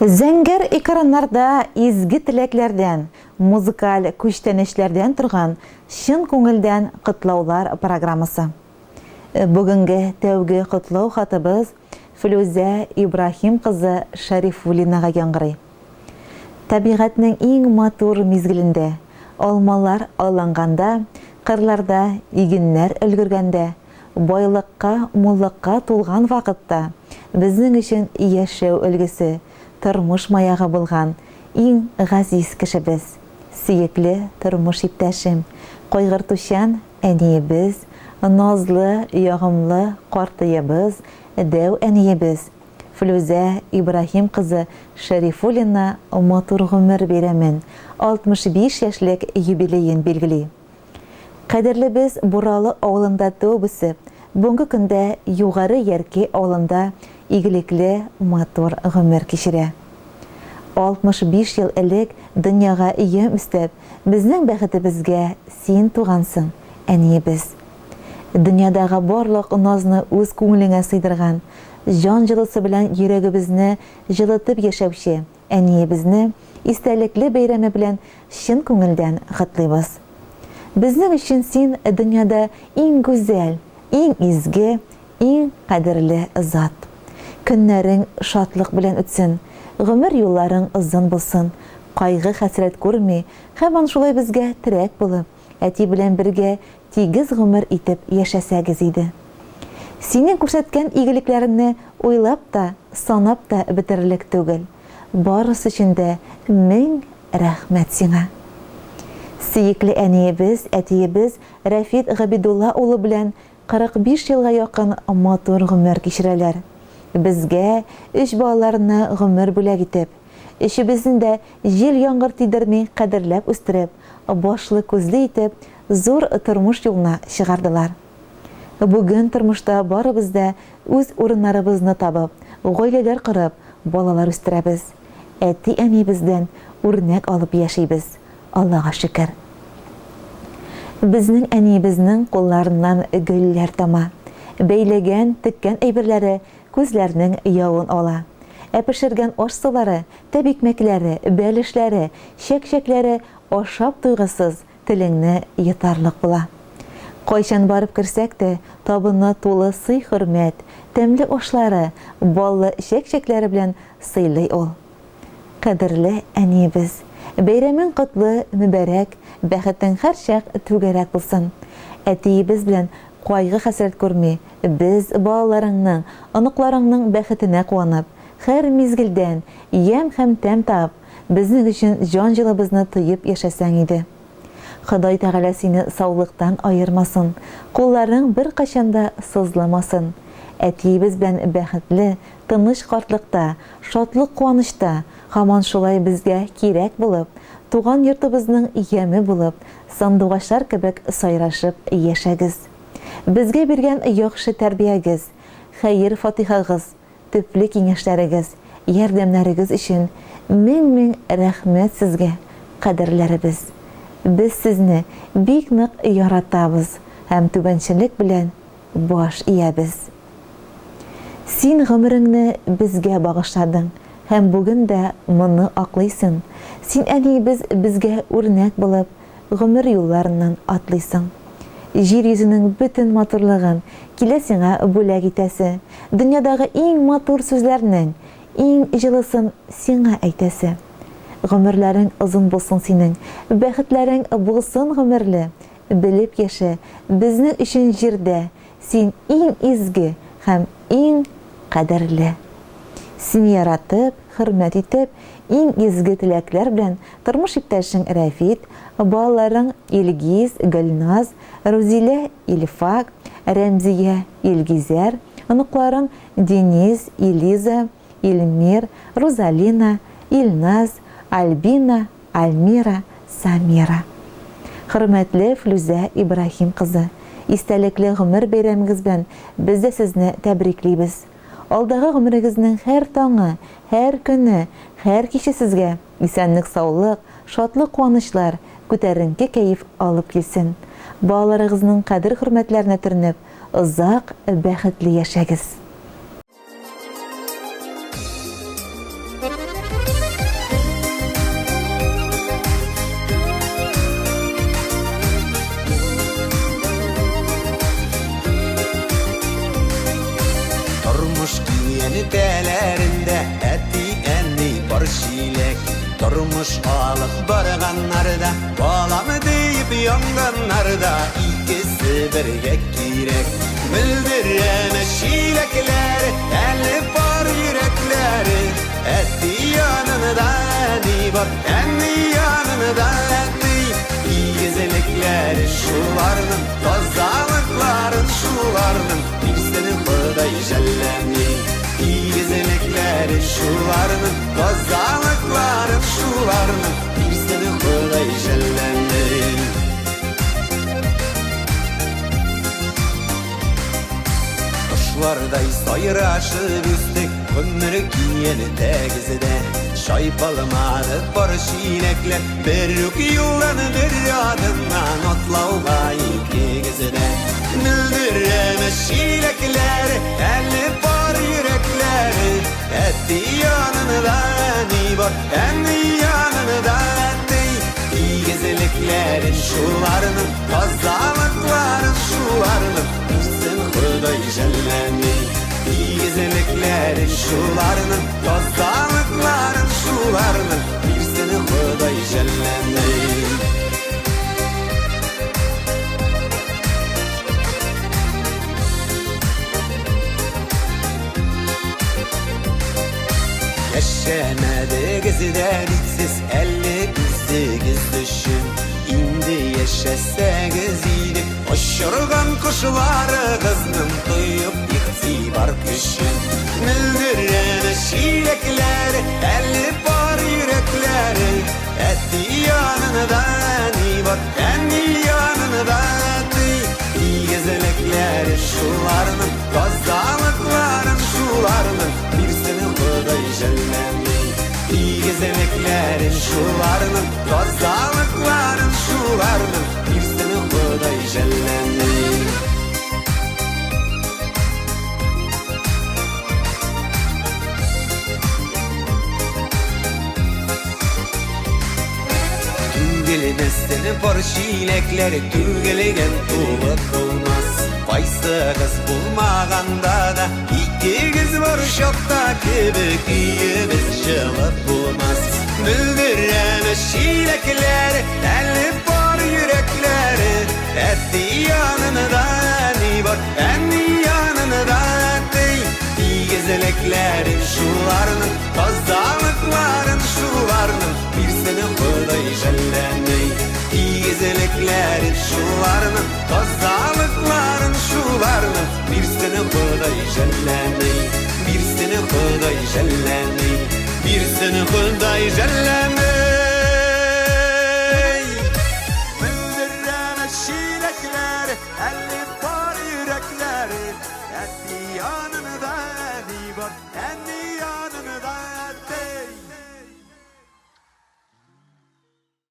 Зәңгәр экраннарда изге теләкләрдән, музыкаль күчтәнешләрдән торган шын күңелдән котлаулар программасы. Бүгенге тәүге котлау хатыбыз Флүзә Ибрахим кызы Шарифуллинага яңгырый. Табигатьнең иң матур мизгелендә, алмалар аланганда, кырларда игеннәр өлгергәндә, байлыкка, муллыкка тулган вакытта безнең өчен яшәү өлгесе, тормыш маягы булган иң газиз кешебез, сөекле тормыш иптәшем, кайгыртучан әниебез, назлы, ягымлы картыебыз, дәү әниебез Флүзә Ибрахим кызы Шарифуллина матур гомер бирәмен 65 яшьлек юбилейын билгели. Кадерлебез Буралы авылында туып, бүгенге көндә югары Ярке авылында игелекле матур гомер кичерә. 65 ел элек дөньяга ем истәп, безнең бәхетебезгә син тугансың, әниебез. Дөньядагы барлык назны үз күңелеңә сыйдырган, җан җылысы белән йөрәгебезне җылытып яшәүче әниебезне истәлекле бәйрәме белән чын күңелдән котлыйбыз. Безнең өчен син дөньяда иң гүзәл, иң изге, иң кадерле зат. Көннәрең шатлык белән үтсен, гомер юлларың озын булсын, кайгы хәсрәт күрми, һәм шулай безгә терәк булып, әти белән бергә тигез гомер итеп яшәсәгез иде. Синең күрсәткән игелекләреңне уйлап та, санап та бетерерлек түгел. Барысы өчен дә мең рәхмәт сиңа. Сөекле әниебез, әтиебез Рәфит Габидулла улы белән 45 елга якын матур гомер кичерәләр. Безгә, өч балаларына гомер бүләк итеп, өчебезне дә җил яңгыр тидерми кадерләп үстереп, башлы күзле итеп, зур тормыш юлына чыгардылар. Бүген тормышта барыбыз да үз урыннарыбызны табып, гаиләләр корып, балалар үстерәбез. Әти-әниебездән үрнәк алып яшибез. Аллага шөкер. Безнең әниебезнең кулларыннан гөлләр тама. Бәйләгән, теккән әйберләре күзләрнең явын ала. Пешергән аш сулары, тәбикмәкләре, бәлешләре, чәк-чәкләре ашап туйгысыз телеңне йотарлык була. Кайчан барып керсәк тә, табына тулы сый-хөрмәт, тәмле ашлары, баллы чәк-чәкләре белән сыйлый ул. Кадерле әниебез, бәйрәмең котлы, мөбарәк, бәхетең һәр чак түгәрәк булсын. Әтиебез белән кайгы хәсрәт күрми, без балаларыңның, оныкларыңның бәхетенә куанып, һәр мизгелдән ям һәм тәм табып, безнең өчен җан җылыбызны тоеп яшәсәң иде. Ходай Тәгалә сине саулыктан айырмасын, кулларың бер качанда сызламасын. Әтиебез белән бәхетле, тыныч картлыкта, шатлык куанышта, һаман шулай безгә кирәк булып, туган йортыбызның яме булып, сандугачлар кебек сайрашып яшәгез. Безгә биргән яхшы тәрбиягез, хәер фатихагыз, төпле киңәшләрегез, ярдәмнәрегез өчен мең рәхмәт сезгә, кадерләребез. Без сезне бик нык яратабыз һәм түбәнчелек белән баш иябез. Син гомереңне безгә багышладың һәм бүген дә моны аклыйсың. Син әниебез безгә үрнәк булып, гомер юлларыннан атлыйсың. Җир йөзенең бөтен матурлыгын килә сиңа бүләк итәсе, дөньядагы иң матур сүзләрнең иң җылысын сиңа әйтәсе. Гомерләрең озын булсын синең, бәхетләрең булсын гомерле, белеп яшә, безнең өчен җирдә син иң изге һәм иң кадерле. Син яратып, хөрмәт итеп, иң изге теләкләр белән тормыш иптәшең Рәфит, балаларың Илгиз, Гөлназ, Рузилә, Илфак, Рәмзия, Илгизәр, оныкларың Дениз, Илиза, Илмир, Розалина, Илназ, Альбина, Альмира, Самира. Хөрмәтле Флүзә Ибрахим кызы, истәлекле гомер бәйрәмегез белән без дә сезне тәбриклибез. Алдагы гомерегезнең һәр таңы, һәр көне, һәр киче сезгә исәнлек, саулык, шатлык, куанычлар, күтәренке кәеф алып килсен. Балаларыгызның кадер-хөрмәтләренә төренеп, озак бәхетле яшәгез. Durmuş alıp barganlarda, balam deyip yanganlarda, ikisi birge kirek. Bildireme şilekler, elli bar yürekleri, etti yanında eni var, eni yanında etti. İyigezelikleri şularının, tozalıkların şularının, bir seni Huday jellemi. İyigezelikleri şularının, tozalıkların şularının, bir seni Huday jellemi. Kuşlarday sayraşıp üstek, ömrü giyeni tegizide. Şaypalmadı barışinekler, berrük yıldan bir adından otlauğa ikigizide. Nildireme şilekler, elli bar yürekleri, etti yanında eni var, eni yanında etti. İyigezeliklerin şularının, tozalıkların şularının, bilsin Huday jellemi. İyigezeliklerin şularının, tozalıkların şularının, bilsin Huday jellemi. Yaşamadı gizden içsiz 58 düşün. İndi yaşasagiz idi, oşurgan kuşları kızının duyup iktibar küşün. Nildireme şilekleri, elli bar yürekleri, etti yanında eni var, eni yanında etti. İyigezelikleri şularının, tozalıkların şularının, bir seni Huday jellemi. İyigezeliklerin şularının, tozalıkların şularının, bir seni Huday jellemi. Tüngelinesini barşilekleri, tüngeligen tuğuk olmaz. Baysa kız bulmaganda da, iki kız var şokta gibi, kiyimiz cevap bulmaz. Bildireme şilekleri, elli bar yürekleri, etti yanında eni var, eni yanında etti. İyigezeliklerin şularının, tozalıkların şularının, bir seni Huday jellemi. İyigezeliklerin şularının, tozalıkların şularının, bir seni Huday jellemi. Bir seni Huday jellemi, bir seni Huday jellemi.